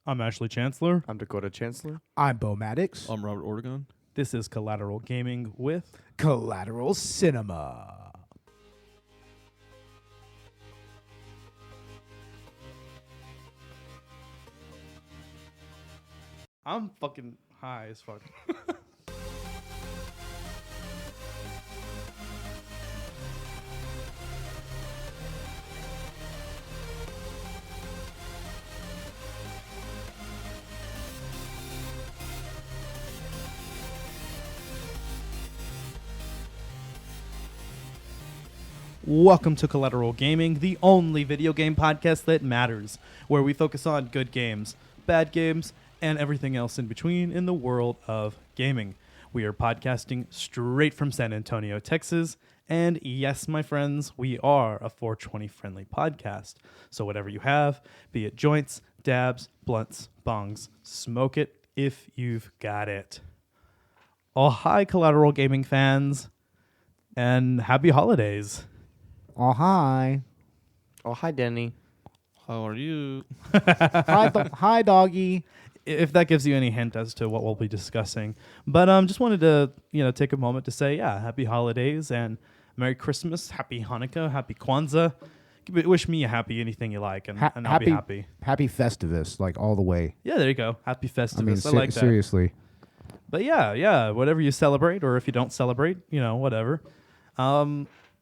I'm Ashley Chancellor. I'm Dakota Chancellor. I'm Bo Maddox. I'm Robert Oregon. This is Collateral Gaming with Collateral Cinema. I'm fucking high as fuck. Welcome to Collateral Gaming, the only video game podcast that matters, where we focus on good games, bad games, and everything else in between in the world of gaming. We are podcasting straight from San Antonio, Texas, and yes, my friends, we are a 420 friendly podcast. So whatever you have, be it joints, dabs, blunts, bongs, smoke it if you've got it. Oh, hi, Collateral Gaming fans, and happy holidays. Oh, hi. Oh, hi, Denny. How are you? Hi, doggy. If that gives you any hint as to what we'll be discussing. But just wanted to, take a moment to say, happy holidays and Merry Christmas, happy Hanukkah, happy Kwanzaa. Wish me a happy anything you like, and I'll be happy. Happy Festivus, like all the way. Yeah, there you go. Happy Festivus. I mean, I like that. Seriously. But yeah, whatever you celebrate, or if you don't celebrate, whatever.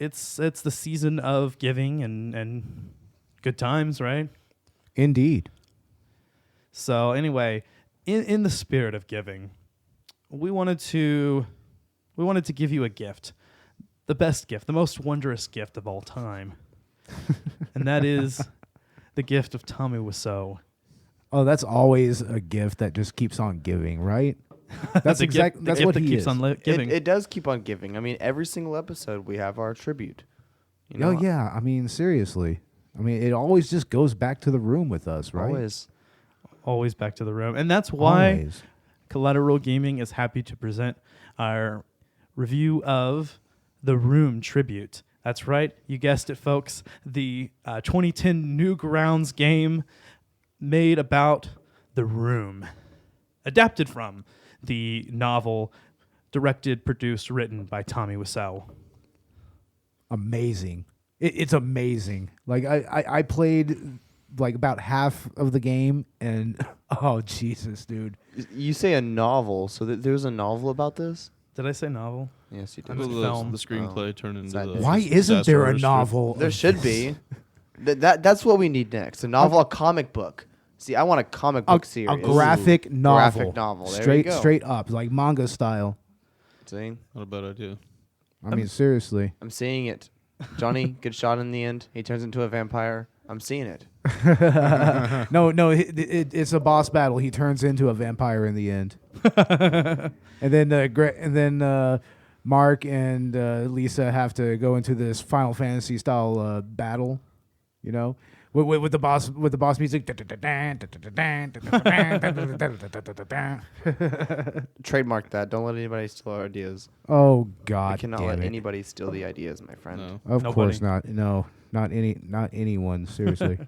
It's the season of giving and good times, right? Indeed. So anyway, in the spirit of giving, we wanted to give you a gift, the best gift, the most wondrous gift of all time, and that is the gift of Tommy Wiseau. Oh, that's always a gift that just keeps on giving, right? That's exactly that's what he keeps is. on giving. It does keep on giving. I mean, every single episode we have our tribute. Oh yeah, I mean seriously. I mean, it always just goes back to the room with us, right? Always back to the room, and that's why Always. Collateral Gaming is happy to present our review of The Room Tribute. That's right, you guessed it, folks. The 2010 Newgrounds game made about The Room, adapted from the novel, directed, produced, written by Tommy Wiseau. Amazing. It's amazing. Like I played like about half of the game, and oh Jesus, dude. You say a novel, so there's a novel about this? Did I say novel? Yes, you I did. mean, The film. screenplay turned into Sad the... day. Why isn't there a disaster novel? There of should this? be. That's what we need next. A novel, a comic book. See, I want a comic book series. A graphic novel. Graphic novel. There you go. Straight up, like manga style. See? Not a bad idea. I mean, seriously. I'm seeing it. Johnny, good shot in the end. He turns into a vampire. I'm seeing it. No, it's a boss battle. He turns into a vampire in the end. and then Mark and Lisa have to go into this Final Fantasy style battle, with the boss music. Trademark that. Don't let anybody steal our ideas. Oh God! We cannot damn let it. anybody steal the ideas, my friend. No. Of Nobody. course not. No, not anyone. Seriously.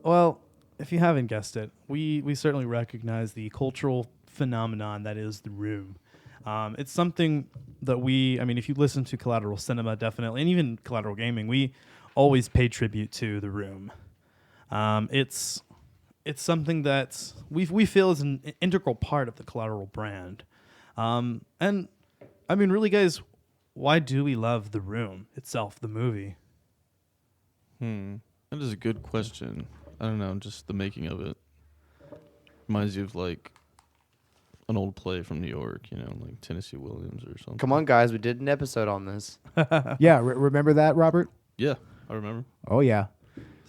Well, if you haven't guessed it, we certainly recognize the cultural phenomenon that is The Room. It's something that if you listen to Collateral Cinema, definitely, and even Collateral Gaming, we always pay tribute to The Room. It's something that we feel is an integral part of the Collateral brand. And I mean, really, guys, why do we love The Room itself, the movie? That is a good question. I don't know, just the making of it. Reminds you of like an old play from New York, like Tennessee Williams or something. Come on, guys. We did an episode on this. Yeah, remember that, Robert? Yeah, I remember. Oh yeah.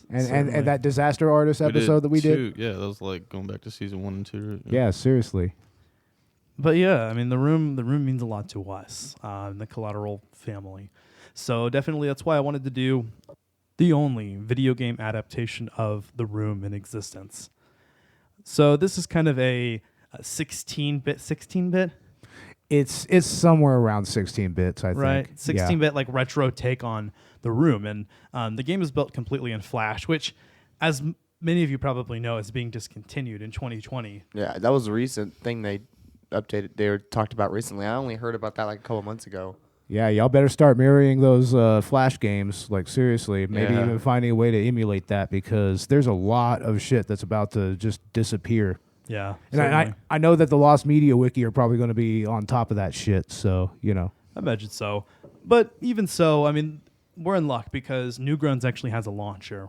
And Certainly. that disaster artist episode that we did. Yeah, that was like going back to season 1 and 2. Yeah, seriously. But yeah, I mean, the room means a lot to us, in the Collateral family. So definitely that's why I wanted to do the only video game adaptation of The Room in existence. So this is kind of a 16-bit? It's somewhere around 16 bits, I think. Right, 16-bit Yeah. like retro take on The Room. And the game is built completely in Flash, which as many of you probably know is being discontinued in 2020. Yeah, that was a recent thing they updated. They were talked about recently. I only heard about that like a couple months ago. Yeah, y'all better start mirroring those Flash games. Like, seriously, maybe Yeah. even finding a way to emulate that, because there's a lot of shit that's about to just disappear. Yeah. And certainly. I know that the Lost Media Wiki are probably going to be on top of that shit, so, you know. I imagine so. But even so, I mean, we're in luck because Newgrounds actually has a launcher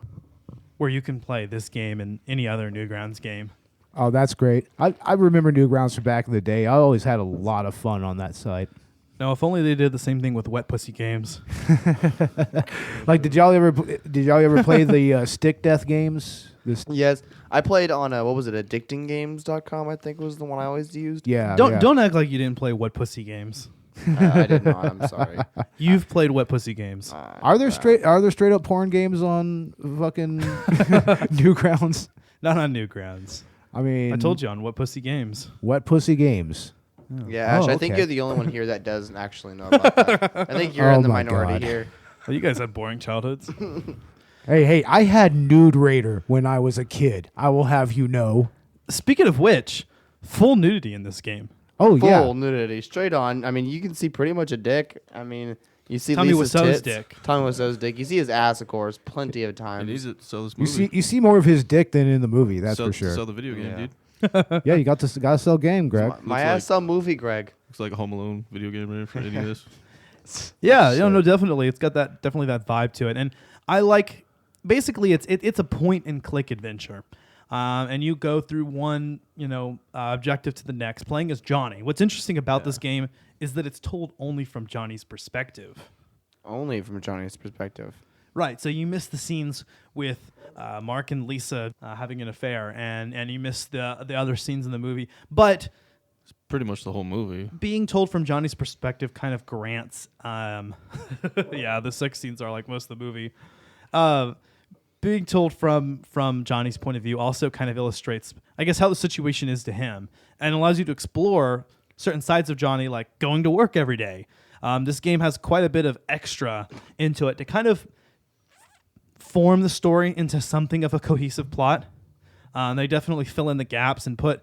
where you can play this game and any other Newgrounds game. Oh, that's great. I remember Newgrounds from back in the day. I always had a lot of fun on that site. Now, if only they did the same thing with Wet Pussy Games. Like, did y'all ever play the stick death games? Yes, I played on what was it, addictinggames.com, I think was the one I always used. Yeah. Don't act like you didn't play Wet Pussy Games. I did not. I'm sorry. You've played Wet Pussy Games. Are there straight up porn games on fucking Newgrounds? Not on Newgrounds. I mean, I told you on Wet Pussy Games. Wet Pussy Games. Yeah, Ash, Oh, I think okay. you're the only one here that doesn't actually know about that. I think you're Oh in the my minority God. here. Well, you guys had boring childhoods. Hey, I had Nude Raider when I was a kid. I will have you know. Speaking of which, full nudity in this game. Oh, Full yeah. nudity, straight on. I mean, you can see pretty much a dick. I mean, you see Tommy Lisa's Wiseau's tits. dick. Tommy Wiseau's dick. You see his ass, of course, plenty of He times. needs it to sell this You movie. see more of his dick than in the movie, that's sell, for sure. Sell the video game, Yeah. dude. Yeah, you got to sell game, Greg. My Looks ass like- saw movie, Greg. Looks like a Home Alone video game right for any of this. Yeah, Shit. no, definitely. It's got definitely that vibe to it, and I like. Basically, it's a point and click adventure, and you go through one objective to the next, playing as Johnny. What's interesting about this game is that it's told only from Johnny's perspective. Only from Johnny's perspective. Right, so you miss the scenes with Mark and Lisa having an affair, and you miss the other scenes in the movie, but Pretty much the whole movie. being told from Johnny's perspective kind of grants, the sex scenes are like most of the movie. Being told from Johnny's point of view also kind of illustrates, I guess, how the situation is to him, and allows you to explore certain sides of Johnny, like going to work every day. This game has quite a bit of extra into it to kind of form the story into something of a cohesive plot. They definitely fill in the gaps and put,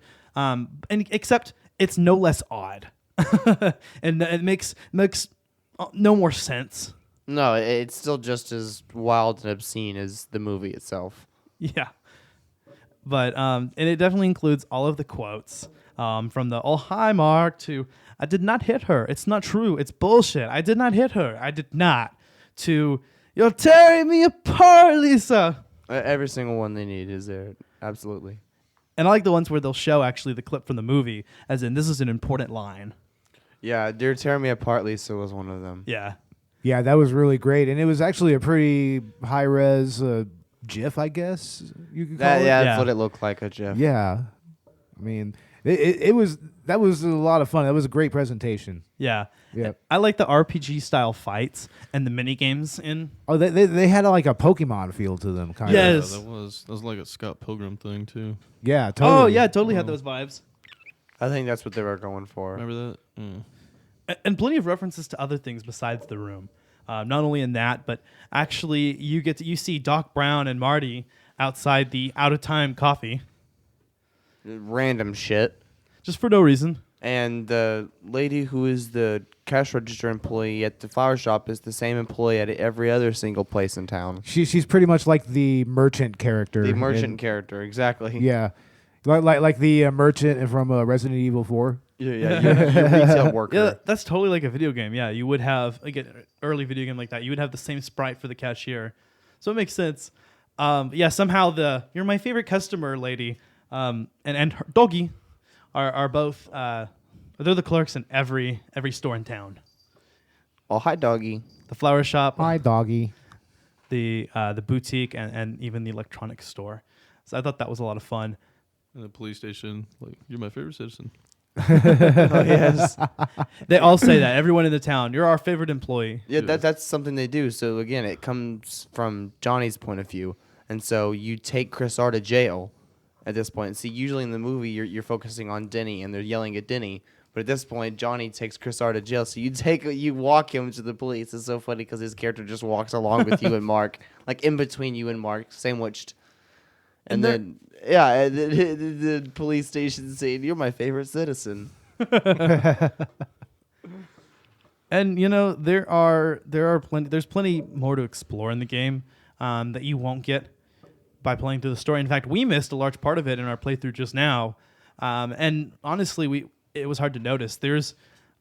except it's no less odd, and it makes no more sense. No, it's still just as wild and obscene as the movie itself. Yeah, but and it definitely includes all of the quotes from the "Oh hi Mark" to "I did not hit her. It's not true. It's bullshit. I did not hit her. I did not." To "You're tearing me apart, Lisa." Every single one they need is there. Absolutely. And I like the ones where they'll show actually the clip from the movie, as in this is an important line. Yeah, They're Tearing Me Apart, Lisa was one of them. Yeah. Yeah, that was really great, and it was actually a pretty high res GIF, I guess you could call That, it. yeah, Yeah. that's what it looked like, a GIF. Yeah, I mean, it was a lot of fun. That was a great presentation. Yeah. Yeah. I like the RPG style fights and the mini games in. Oh, they had like a Pokemon feel to them, kind Yeah. of. Yes. That was like a Scott Pilgrim thing too. Yeah, totally. Oh yeah, totally had those vibes. I think that's what they were going for. Remember that? Mm. And plenty of references to other things besides the room. Not only in that, but actually you see Doc Brown and Marty outside the Out of Time coffee Random shit. just for no reason. And the lady who is the cash register employee at the flower shop is the same employee at every other single place in town. She's pretty much like the merchant character. The merchant in- character, exactly. Yeah, like the merchant from Resident Evil 4. Yeah, your retail worker. Yeah, that's totally like a video game. Yeah, you would have like an early video game like that. You would have the same sprite for the cashier, so it makes sense. Yeah, somehow "You're my favorite customer" lady and her doggy are both they're the clerks in every store in town. Oh, hi, doggy. The flower shop, Hi, doggy. the boutique, and even the electronics store. So I thought that was a lot of fun. And the police station, like, you're my favorite citizen. Oh, yes. They all say that. Everyone in the town, you're our favorite employee. Yeah, that's something they do. So, again, it comes from Johnny's point of view. And so you take Chris R to jail at this point. See, usually in the movie, you're focusing on Denny, and they're yelling at Denny. But at this point, Johnny takes Chris R to jail. So you walk him to the police. It's so funny because his character just walks along with you and Mark, like in between you and Mark, sandwiched. And then the police station saying, "You're my favorite citizen." And there's plenty more to explore in the game that you won't get by playing through the story. In fact, we missed a large part of it in our playthrough just now, and honestly, it was hard to notice. There's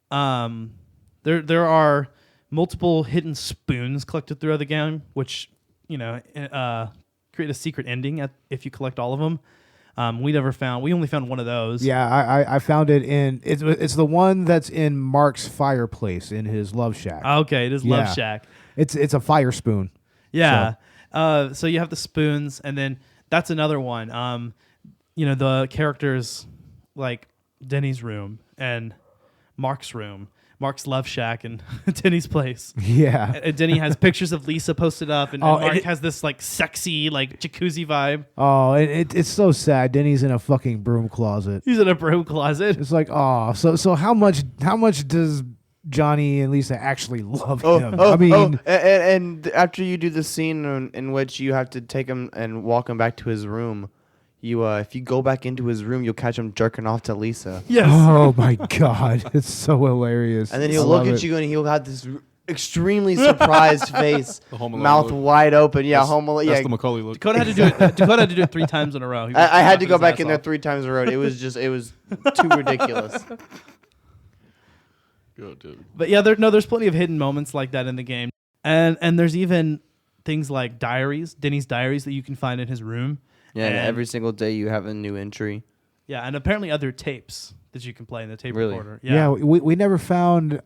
there are multiple hidden spoons collected throughout the game, which create a secret ending if you collect all of them. We only found one of those. Yeah, I found it in it's the one that's in Mark's fireplace in his love shack. Okay, it is Love Yeah. Shack. It's a fire spoon. Yeah. So you have the spoons, and then that's another one. The characters like Denny's room and Mark's room. Mark's Love Shack and Denny's place. Yeah. And Denny has pictures of Lisa posted up, and Mark has this like sexy like jacuzzi vibe. Oh, it's so sad. Denny's in a fucking broom closet. He's in a broom closet. It's like, oh, so how much does Johnny and Lisa actually love him? I mean, and after you do the scene in which you have to take him and walk him back to his room, if you go back into his room, you'll catch him jerking off to Lisa. Yes. Oh my God, it's so hilarious. And then he'll look at you and he'll have this extremely surprised face, The Home Alone mouth look. wide open. Yeah, That's- Home Alone. That's Yeah, the Macaulay look. Dakota had to do it. Dakota had to do it 3 times in a row. I had to go back in there 3 times in a row. It was too ridiculous. Go, dude. But yeah, there's plenty of hidden moments like that in the game, and there's even things like Denny's diaries that you can find in his room. Yeah, and And- every single day you have a new entry. Yeah, and apparently other tapes that you can play in the tape Really? recorder. yeah, we never found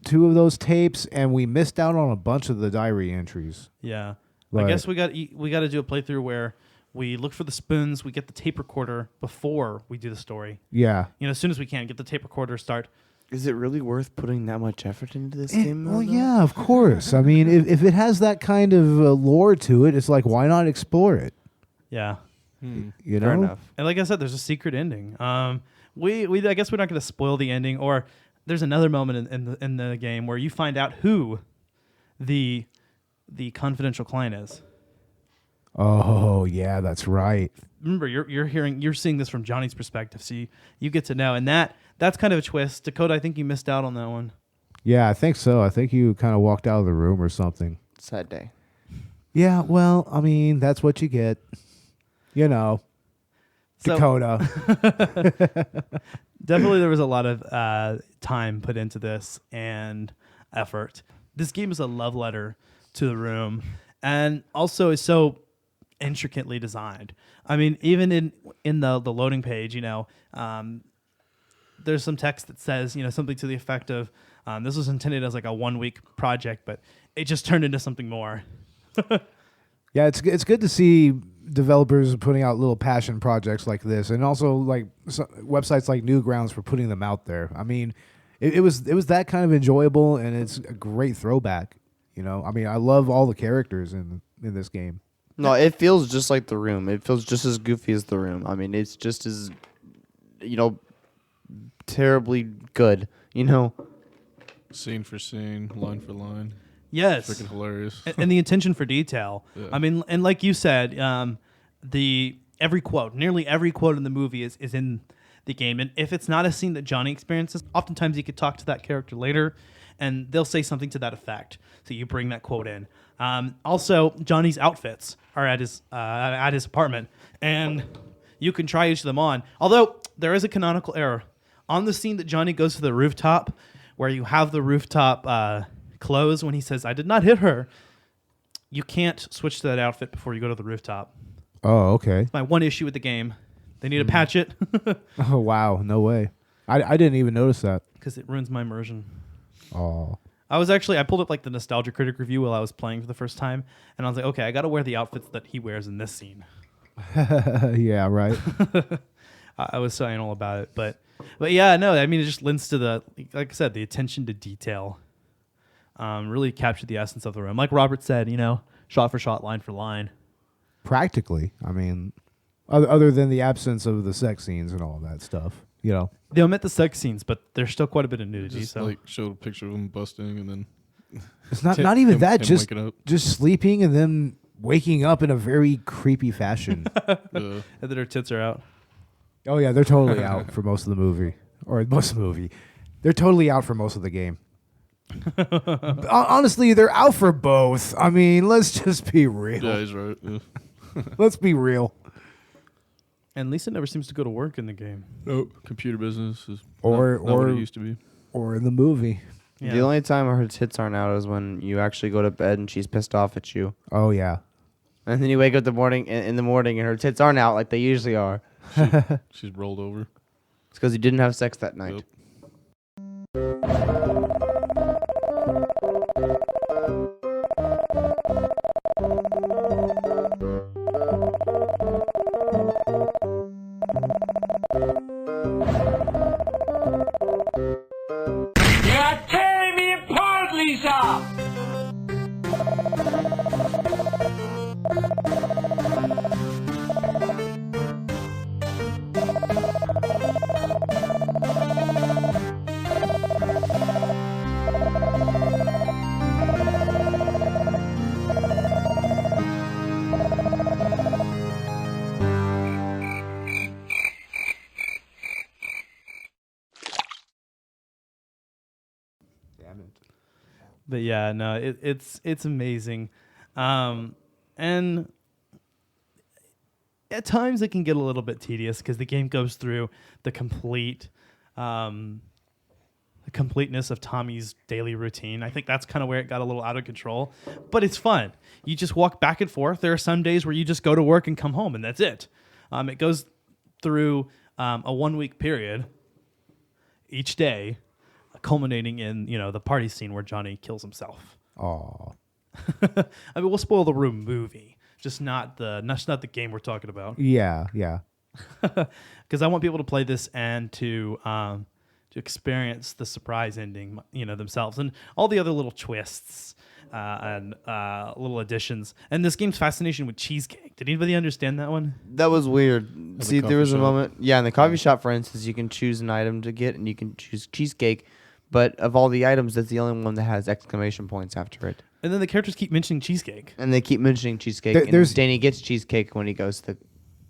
2 of those tapes, and we missed out on a bunch of the diary entries. Yeah. Right. I guess we got to do a playthrough where we look for the spoons, we get the tape recorder before we do the story. Yeah. As soon as we can, get the tape recorder, start. Is it really worth putting that much effort into this game? Well, yeah, of course. I mean, if it has that kind of lore to it, it's like, why not explore it? Yeah. You Fair know? enough. And like I said, there's a secret ending. We I guess we're not going to spoil the ending, or there's another moment in the game where you find out who the confidential client is. Oh, yeah, that's right. Remember, you're seeing this from Johnny's perspective, so you get to know, and that's kind of a twist. Dakota, I think you missed out on that one. Yeah, I think so. I think you kind of walked out of the room or something. Sad day. Yeah, well, I mean, that's what you get. You know, So- Dakota. Definitely, there was a lot of time put into this and effort. This game is a love letter to the room, and also is so intricately designed. I mean, even in the loading page, there's some text that says, something to the effect of, this was intended as like a 1-week project, but it just turned into something more. Yeah, it's good to see developers putting out little passion projects like this, and also like websites like Newgrounds for putting them out there. I mean, it was that kind of enjoyable, and it's a great throwback. I mean, I love all the characters in this game. No, it feels just like The Room. It feels just as goofy as The Room. I mean, it's just as, terribly good, Scene for scene, line for line. Yes. Freaking hilarious. And the intention for detail. Yeah. I mean, and like you said, nearly every quote in the movie is in the game. And if it's not a scene that Johnny experiences, oftentimes you could talk to that character later, and they'll say something to that effect. So you bring that quote in. Also, Johnny's outfits are at his apartment, and you can try each of them on. Although there is a canonical error on the scene that Johnny goes to the rooftop, where you have the rooftop close when he says, "I did not hit her." You can't switch to that outfit before you go to the rooftop. Oh, okay. My one issue with the game. They need to patch it Oh, wow. No way. I didn't even notice that. because it ruins my immersion. Oh. I pulled up like the Nostalgia Critic review while I was playing for the first time, and I was like, okay, I got to wear the outfits that he wears in this scene. Yeah, right. I was so anal about it, but yeah, no, I mean, it just lends to like I said, the attention to detail. Really captured the essence of the room. Like Robert said, shot for shot, line for line. Practically. I mean, other than the absence of the sex scenes and all that stuff, They omit the sex scenes, but there's still quite a bit of nudity. Just So showed a picture of him busting and then It's not even that. him Just waking up. just sleeping and then waking up in a very creepy fashion. And then her tits are out. Oh yeah, they're totally out for most of the movie, or most of the movie. They're totally out for most of the game. Honestly, they're out for both. I mean, let's just be real. Yeah, he's right. Yeah. Let's be real. And Lisa never seems to go to work in the game. Nope. Computer business is Or not what it used to be. Or in the movie. Yeah. The only time her tits aren't out is when you actually go to bed and she's pissed off at you. Oh yeah. And then you wake up in the morning and her tits aren't out like they usually are. She's rolled over. It's because you didn't have sex that night. Yep. You're tearing me apart, Lisa! But yeah, no, it's amazing, and at times it can get a little bit tedious because the game goes through the completeness of Tommy's daily routine. I think that's kind of where it got a little out of control, but it's fun. You just walk back and forth. There are some days where you just go to work and come home, and that's it. It goes through a 1 week period each day, culminating in the party scene where Johnny kills himself. Oh. I mean, we'll spoil the movie, just not the game we're talking about. Yeah, yeah. Because I want people to play this and to experience the surprise ending, themselves, and all the other little twists and little additions. And this game's fascination with cheesecake. Did anybody understand that one? That was weird. the See, there coffee was a shop. moment. Yeah, in the coffee shop, for instance, you can choose an item to get, and you can choose cheesecake. But of all the items, that's the only one that has exclamation points after it. And then the characters keep mentioning cheesecake. And they keep mentioning cheesecake. There's- And Danny gets cheesecake when he goes to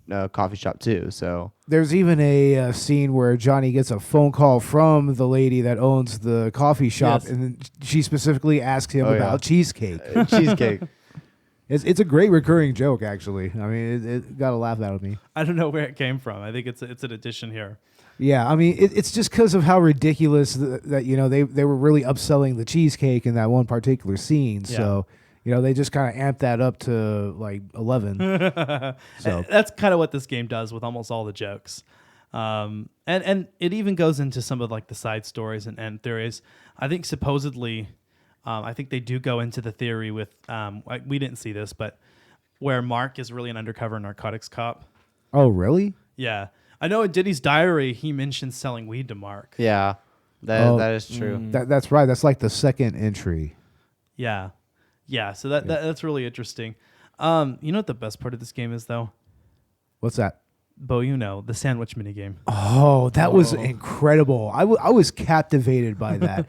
the coffee shop too. So There's even a scene where Johnny gets a phone call from the lady that owns the coffee shop, Yes. and then she specifically asks him Oh, yeah. about cheesecake. cheesecake. It's a great recurring joke, actually. I mean, it got a laugh out of me. I don't know where it came from. I think it's an addition here. Yeah, I mean, it's just because of how ridiculous that they were really upselling the cheesecake in that one particular scene. Yeah. So they just kind of amped that up to like 11. So That's kind of what this game does with almost all the jokes. And it even goes into some of like the side stories and theories. I think supposedly, I think they do go into the theory with, we didn't see this, but where Mark is really an undercover narcotics cop. Oh, really? Yeah. I know in Diddy's diary, he mentions selling weed to Mark. Yeah, Oh. that is true. That's right. That's like the second entry. Yeah. Yeah. So that's really interesting. You know what the best part of this game is, though? What's that? Bo, the sandwich minigame. Oh, that was incredible. I was captivated by that.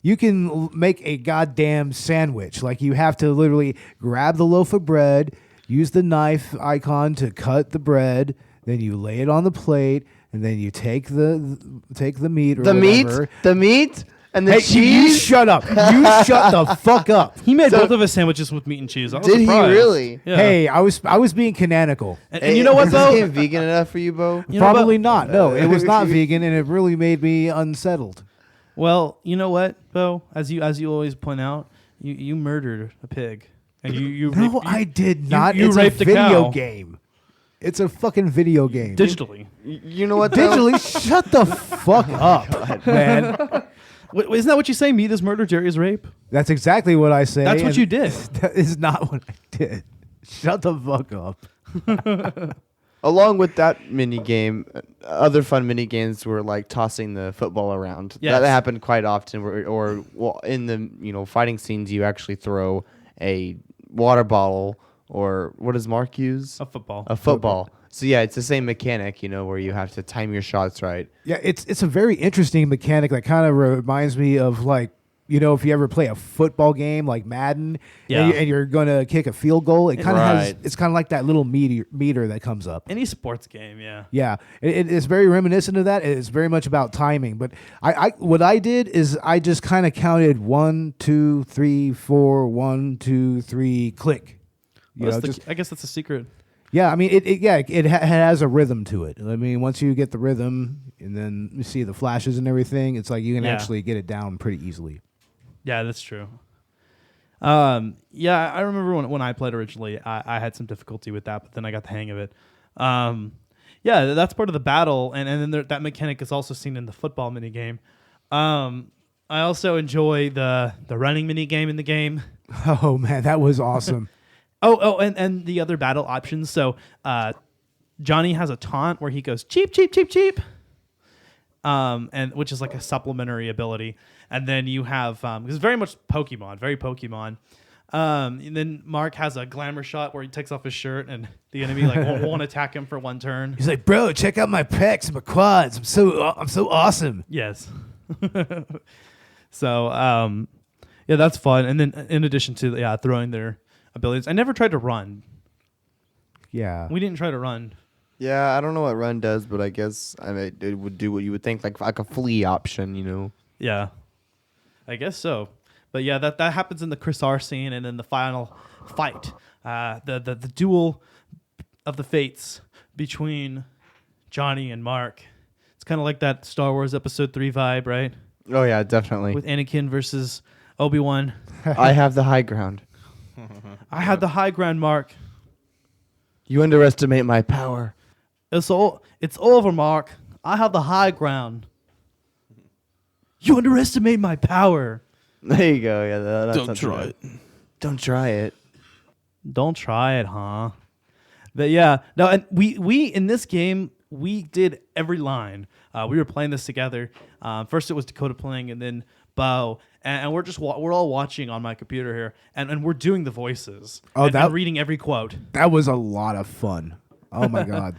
You can make a goddamn sandwich. Like, you have to literally grab the loaf of bread, use the knife icon to cut the bread, then you lay it on the plate, and then you take the meat or The whatever. meat, and the Hey, you cheese. shut up. You shut the fuck up. He made So- both of his sandwiches with meat and cheese. I was Did he surprised. really? Yeah. Hey, I was being canonical. And you know what, Is Bo? this game vegan enough for you, Bo? You know, Probably Bo- not. No, it was not vegan, and it really made me unsettled. Well, you know what, Bo? As you always point out, you murdered a pig, and you No, raped- I did not. you It's raped a a video cow. game. It's a fucking video game. digitally. You know what? though? Digitally, shut the fuck up, man. Isn't that what you say? Meat is murder, Jerry is rape. That's exactly what I say. That's what and you did. That is not what I did. Shut the fuck up. Along with that mini game, other fun mini games were like tossing the football around. Yes. That happened quite often. Or in the fighting scenes, you actually throw a water bottle, or what does Mark use? A football. A football. So yeah, it's the same mechanic, where you have to time your shots right. Yeah, it's a very interesting mechanic that kind of reminds me of like if you ever play a football game like Madden, Yeah. and you're gonna kick a field goal, it kind of has. Right. It's kind of like that little meter that comes up. Any sports game, yeah. Yeah, it's very reminiscent of that. It's very much about timing. But what I did is I just kind of counted 1, 2, 3, 4, 1, 2, 3, click. I guess that's a secret. Yeah, I mean, it has a rhythm to it. I mean, once you get the rhythm and then you see the flashes and everything, it's like you can actually get it down pretty easily. Yeah, that's true. Yeah, I remember when I played originally, I had some difficulty with that, but then I got the hang of it. Yeah, that's part of the battle, and then that mechanic is also seen in the football minigame. I also enjoy the running minigame in the game. Oh man, that was awesome. And the other battle options. So Johnny has a taunt where he goes cheap, cheap, cheap, cheap, and which is like a supplementary ability. And then you have it's very much Pokemon, very Pokemon. And then Mark has a glamour shot where he takes off his shirt and the enemy won't attack him for one turn. He's like, bro, check out my pecs and my quads. I'm so awesome. Yes. So yeah, that's fun. And then in addition to throwing their abilities, I never tried to run. Yeah, We didn't try to run. Yeah, I don't know what run does, but I guess it would do what you would think, like a flee option, Yeah, I guess so. But yeah, that happens in the Chris R scene, and in the final fight, the duel of the fates between Johnny and Mark. It's kind of like that Star Wars Episode 3 vibe, right? Oh yeah, definitely. With Anakin versus Obi-Wan. I have the high ground. I had the high ground, Mark. You underestimate my power. It's over, Mark. I have the high ground. You underestimate my power. There you go. Yeah, that's Don't try it. Don't try it. Don't try it, huh? But yeah, no, and we in this game we did every line. We were playing this together. First it was Dakota playing, and then Bo, and we're all watching on my computer here, and we're doing the voices. And reading every quote. That was a lot of fun. Oh my god.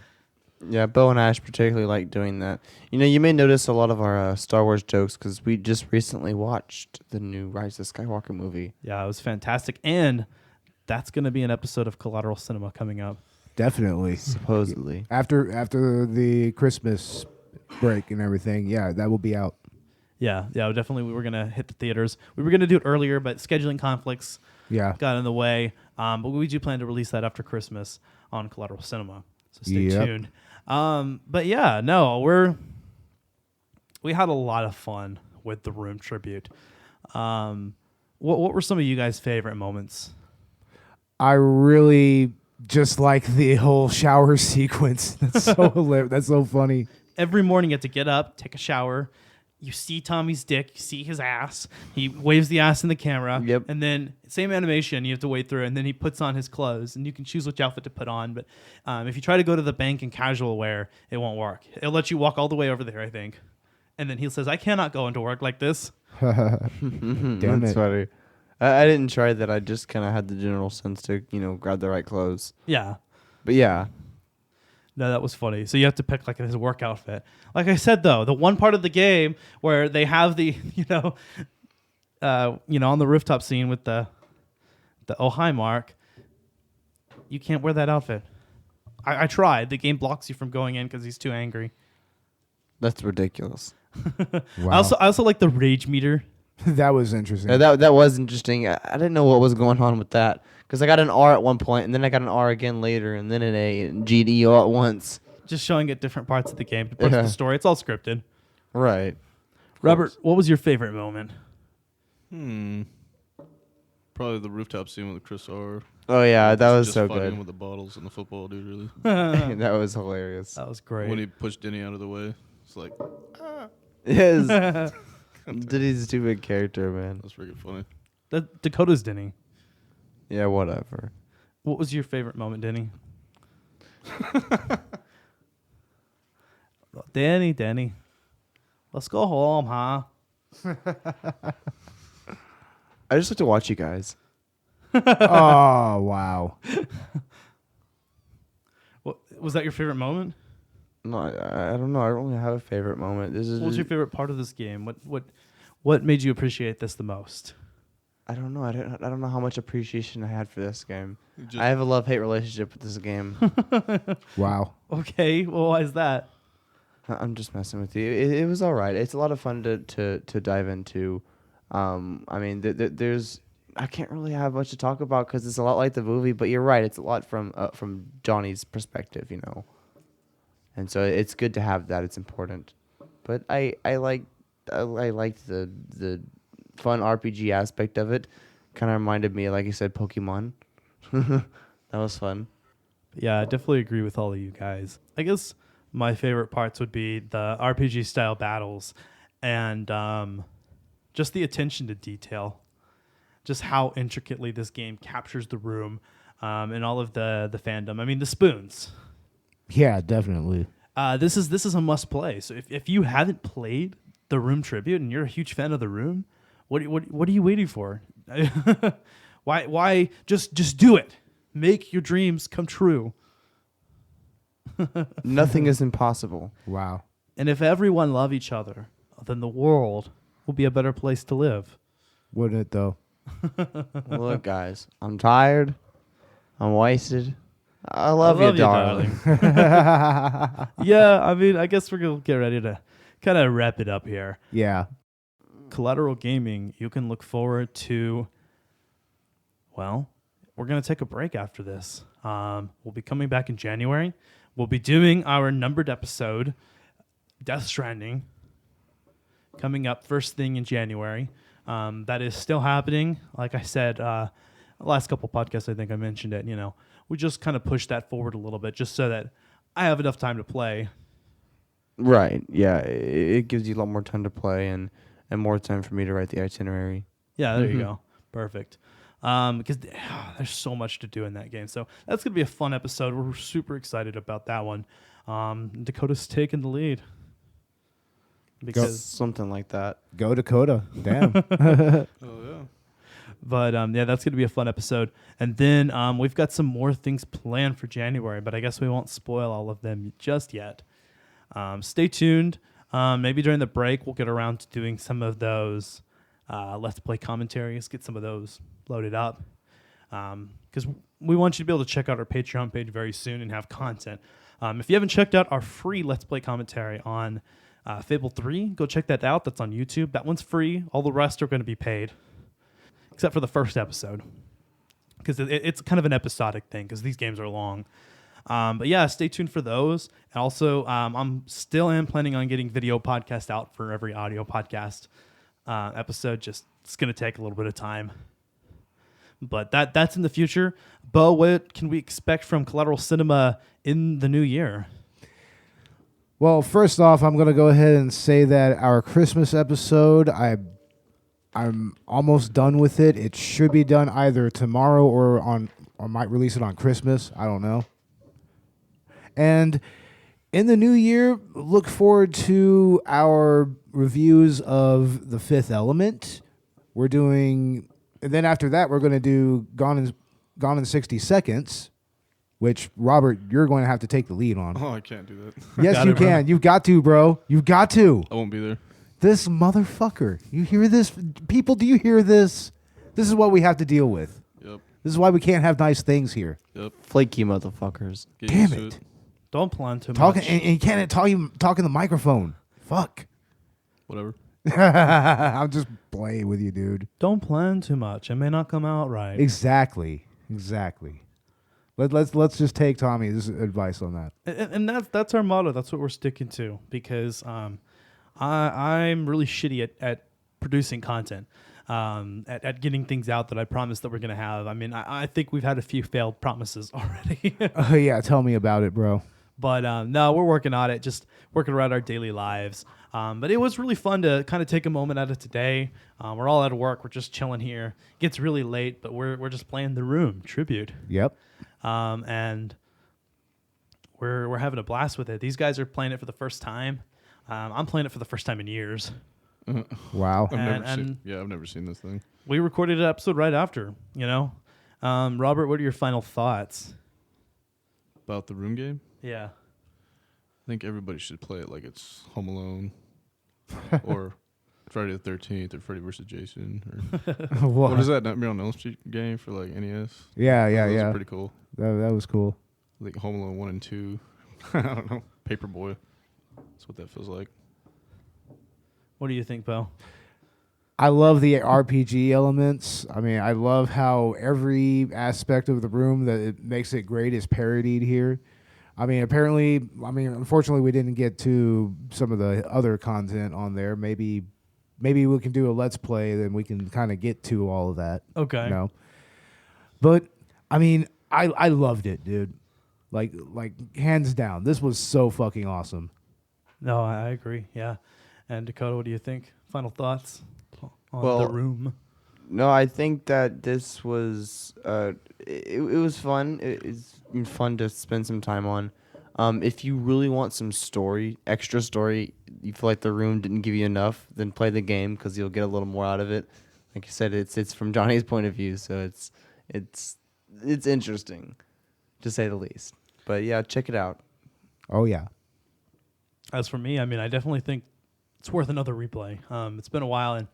Yeah, Bo and Ash particularly like doing that. You may notice a lot of our Star Wars jokes because we just recently watched the new Rise of Skywalker movie. Yeah, it was fantastic, and that's going to be an episode of Collateral Cinema coming up. Definitely. Supposedly. After the Christmas break and everything, yeah, that will be out. Yeah, definitely. We were going to hit the theaters. We were going to do it earlier, but scheduling conflicts got in the way. But we do plan to release that after Christmas on Collateral Cinema. So stay tuned. But yeah, no, we had a lot of fun with the Room tribute. What were some of you guys' favorite moments? I really just like the whole shower sequence. That's so hilarious. That's so funny. Every morning you have to get up, take a shower. You see Tommy's dick, you see his ass. He waves the ass in the camera. Yep. And then same animation you have to wait through, and then he puts on his clothes, and you can choose which outfit to put on. But if you try to go to the bank in casual wear, it won't work. It'll let you walk all the way over there, I think. And then he says, I cannot go into work like this. Damn That's it. funny. I didn't try that. I just kind of had the general sense to, grab the right clothes. Yeah. But yeah. No, that was funny. So you have to pick like his work outfit. Like I said, though, the one part of the game where they have the, on the rooftop scene with the oh hi Mark, you can't wear that outfit. I tried. The game blocks you from going in because he's too angry. That's ridiculous. Wow. I also like the rage meter. That was interesting. Yeah, that was interesting. I didn't know what was going on with that because I got an R at one point, and then I got an R again later, and then an A and G and E all at once. Just showing at different parts of the game, parts of the story. It's all scripted. Right. Robert, what was your favorite moment? Probably the rooftop scene with Chris R. Oh yeah, that was Just so fighting good. with the bottles and the football dude, really. That was hilarious. That was great. When he pushed Denny out of the way, it's like, Yes. Diddy's a stupid character, man. that's freaking funny. Dakota's Denny. Yeah, whatever. What was your favorite moment, Denny? Denny. Let's go home, huh? I just like to watch you guys. Oh, wow. What, was that your favorite moment? No, I don't know. I don't really have a favorite moment. This is What was your favorite part of this game? What What made you appreciate this the most? I don't know. I don't know how much appreciation I had for this game. Just- I have a love-hate relationship with this game. Wow. Okay, well, why is that? I'm just messing with you. It was all right. It's a lot of fun to dive into. I mean, there's I can't really have much to talk about because it's a lot like the movie. But you're right. It's a lot from Johnny's perspective, you know. And so it's good to have that. It's important. But I liked the fun RPG aspect of it. Kind of reminded me, like you said, Pokemon. That was fun. Yeah, I definitely agree with all of you guys. I guess my favorite parts would be the RPG style battles and just the attention to detail, just how intricately this game captures the room and all of the fandom. I mean, the spoons. Yeah, definitely. This is a must play. So if you haven't played the Room Tribute and you're a huge fan of the Room, what are you waiting for? Why just do it? Make your dreams come true. Nothing is impossible. Wow. And if everyone love each other, then the world will be a better place to live. Wouldn't it though? Look, guys, I'm tired. I'm wasted. I love you, darling. Yeah, I mean, I guess we're going to get ready to kind of wrap it up here. Yeah. Collateral Gaming, you can look forward to, well, we're going to take a break after this. We'll be coming back in January. We'll be doing our numbered episode, Death Stranding, coming up first thing in January. That is still happening. Like I said, last couple podcasts, I think I mentioned it. You know, we just kind of pushed that forward a little bit just so that I have enough time to play. Right. Yeah. It gives you a lot more time to play and more time for me to write the itinerary. Yeah, there you go. Perfect. Because there's so much to do in that game. So that's going to be a fun episode. We're super excited about that one. Dakota's taking the lead. Because, Something like that. Go Dakota. Damn. Oh yeah. but yeah, that's going to be a fun episode. And then we've got some more things planned for January, but I guess we won't spoil all of them just yet. Stay tuned. Maybe during the break, we'll get around to doing some of those Let's Play commentaries, get some of those loaded up. Because we want you to be able to check out our Patreon page very soon and have content. If you haven't checked out our free Let's Play commentary on Fable 3, go check that out. That's on YouTube. That one's free. All the rest are going to be paid, except for the first episode. Because it's kind of an episodic thing, because these games are long. But yeah, stay tuned for those. And also, I'm still planning on getting video podcast out for every audio podcast episode. Just it's going to take a little bit of time. But that's in the future. Bo, what can we expect from Collateral Cinema in the new year? Well, first off, I'm going to go ahead and say that our Christmas episode, I'm almost done with it. It should be done either tomorrow or might release it on Christmas. I don't know. And in the new year, look forward to our reviews of The Fifth Element. And then after that, we're going to do Gone in 60 Seconds, which, Robert, you're going to have to take the lead on. Oh, I can't do that. Yes, you can. You've got to, bro. You've got to. I won't be there. This motherfucker. You hear this? People, do you hear this? This is what we have to deal with. Yep. This is why we can't have nice things here. Yep. Flaky motherfuckers. Get Damn used to it. Don't plan too Talking much. and you can't talk in the microphone. Fuck. Whatever. I'm just playing with you, dude. Don't plan too much. It may not come out right. Exactly. Let's just take Tommy's advice on that. And that's our motto. That's what we're sticking to, because I'm really shitty at producing content, at getting things out that I promised that we're going to have. I mean, I think we've had a few failed promises already. Oh, yeah. Tell me about it, bro. But no, we're working on it, just working around our daily lives. But it was really fun to kind of take a moment out of today. We're all out of work. We're just chilling here. It gets really late, but we're just playing The Room Tribute. Yep. And we're having a blast with it. These guys are playing it for the first time. I'm playing it for the first time in years. Wow. And I've never seen this thing. we recorded an episode right after, you know. Robert, what are your final thoughts? About the Room game? Yeah. I think everybody should play it like it's Home Alone or Friday the 13th or Freddy vs. Jason. Or what? what is that? Nightmare on Elm Street game for like NES? Yeah, Those are yeah. pretty cool. That was cool. Like Home Alone 1 and 2. I don't know. Paperboy. That's what that feels like. What do you think, Bo? I love the RPG elements. I mean, I love how every aspect of the room that it makes it great is parodied here. I mean, unfortunately, we didn't get to some of the other content on there. Maybe we can do a Let's Play, then we can kind of get to all of that. Okay. You know? But, I mean, I loved it, dude. Like hands down. This was so fucking awesome. No, I agree. Yeah. And Dakota, what do you think? Final thoughts on Well, the room? No, I think that this was it was fun. It's fun to spend some time on. If you really want some extra story, you feel like the room didn't give you enough, then play the game because you'll get a little more out of it. Like you said, it's from Johnny's point of view, so it's interesting, to say the least. But yeah, check it out. Oh, yeah. As for me, I mean, I definitely think it's worth another replay. It's been a while, and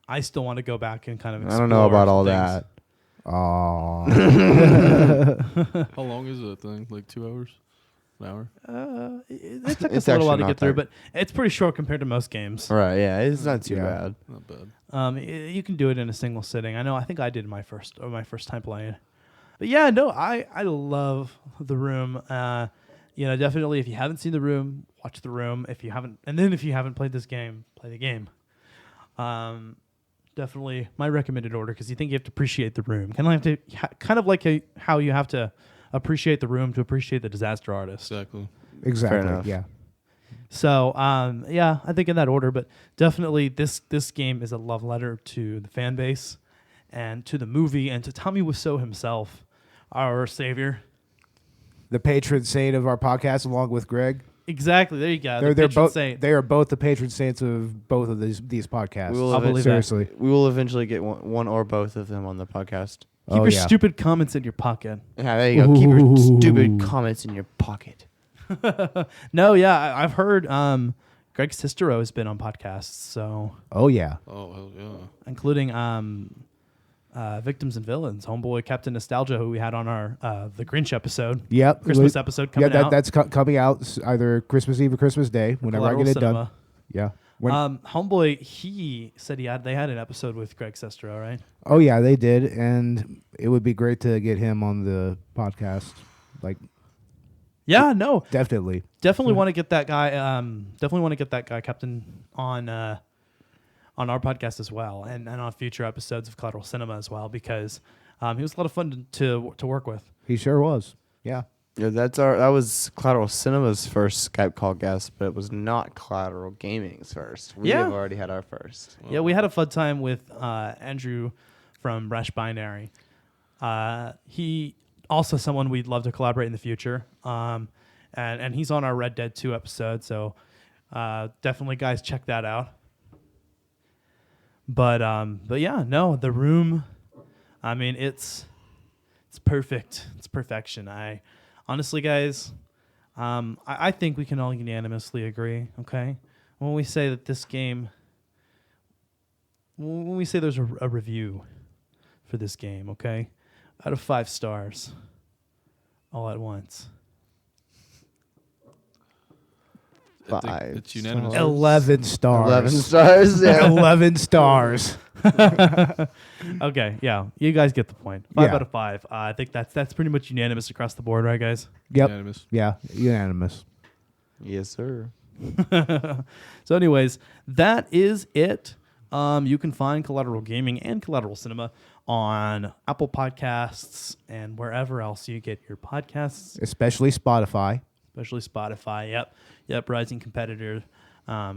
I still want to go back and kind of explore I don't know about all things. that. Oh. How long is that thing? Like 2 hours? An hour? It took It's us a little while to actually get through, not but it's pretty short compared to most games. Right, yeah, it's not too Yeah. bad. Not bad. You can do it in a single sitting. I think I did my first time playing. But yeah, no, I love The Room. Definitely if you haven't seen The Room, watch The Room. If you haven't played this game, play the game. Definitely my recommended order because you think you have to appreciate The Room. Kind of like how you have to appreciate The Room to appreciate the Disaster Artist. Exactly. Exactly. Fair enough. Yeah. So, I think in that order, but definitely this game is a love letter to the fan base and to the movie and to Tommy Wiseau himself, our savior. The patron saint of our podcast, along with Greg. Exactly. There you go. They're patron both. saint. They are both the patron saints of both of these podcasts. We will I'll believe that. Seriously. We will eventually get one or both of them on the podcast. Keep Oh, your yeah. stupid comments in your pocket. Yeah, there you go. Keep your Ooh. stupid comments in your pocket. No, yeah, I've heard Greg Sestero has been on podcasts, so Oh yeah. Oh, hell yeah. including Victims and Villains, homeboy Captain Nostalgia, who we had on our the Grinch episode. Yep. Christmas episode coming out. That's coming out either Christmas Eve or Christmas Day. Whenever I Collateral get it Cinema. done. Yeah. When, Homeboy, he said they had an episode with Greg Sestero, right? oh yeah, they did, and it would be great to get him on the podcast. Like, Yeah, no, definitely. definitely want to get that guy. Definitely want to get that guy, Captain, on our podcast as well, and on future episodes of Collateral Cinema as well, because he was a lot of fun to work with. He sure was. Yeah. Yeah, that was Collateral Cinema's first Skype call guest, but it was not Collateral Gaming's first. We Yeah. have already had our first. Yeah, we had a fun time with Andrew from Rash Binary. He also someone we'd love to collaborate in the future. And he's on our Red Dead 2 episode, so definitely guys check that out. But yeah, no, The Room, I mean it's perfect. It's perfection. Honestly, guys, I think we can all unanimously agree, okay? When we say that this game, when we say there's a review for this game, okay? Out of 5 stars, all at once. I think Five it's unanimous. stars. 11 stars. 11 stars. Yeah. 11 stars. Okay, yeah, you guys get the point. 5 Yeah. out of 5. I think that's pretty much unanimous across the board, right, guys? Yep. Unanimous. Yeah. Unanimous. Yes, sir. So, anyways, that is it. You can find Collateral Gaming and Collateral Cinema on Apple Podcasts and wherever else you get your podcasts, Especially Spotify. especially Spotify. Yep, rising competitor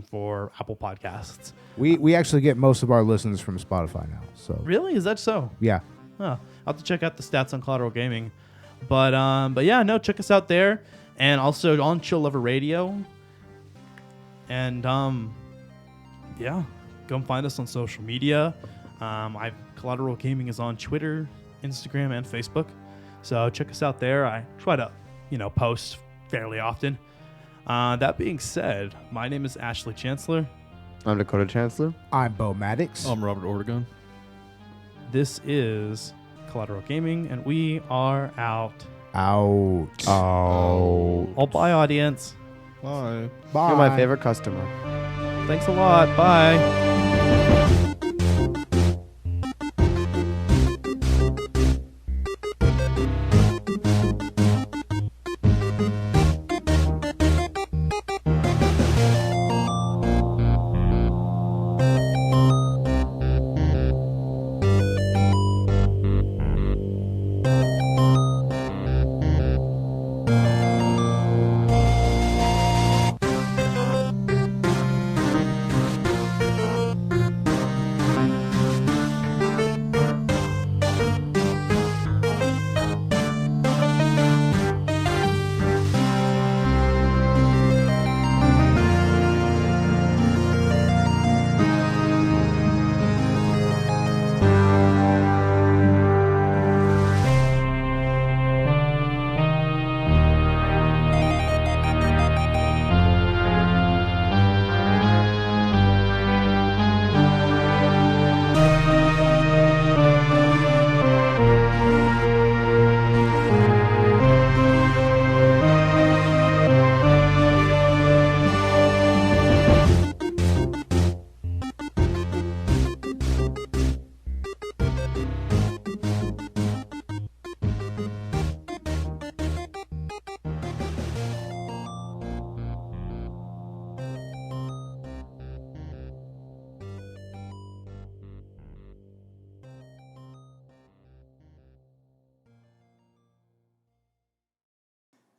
for Apple Podcasts. We actually get most of our listens from Spotify now. So Really? Is that so? yeah. I'll have to check out the stats on Collateral Gaming. But yeah, no, check us out there. And also on Chill Lover Radio. And yeah, come find us on social media. Collateral Gaming is on Twitter, Instagram, and Facebook. So check us out there. I try to, post fairly often. That being said, my name is Ashley Chancellor. I'm Dakota Chancellor. I'm Bo Maddox. I'm Robert Ortegon. This is Collateral Gaming, and we are out. Out. Oh, bye, audience. Bye. Bye. You're my favorite customer. Thanks a lot. Bye.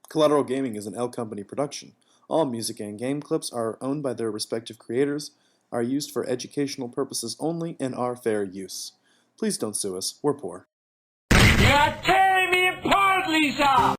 Collateral Gaming is an L Company production. All music and game clips are owned by their respective creators, are used for educational purposes only, and are fair use. Please don't sue us. We're poor. You're tearing me apart, Lisa!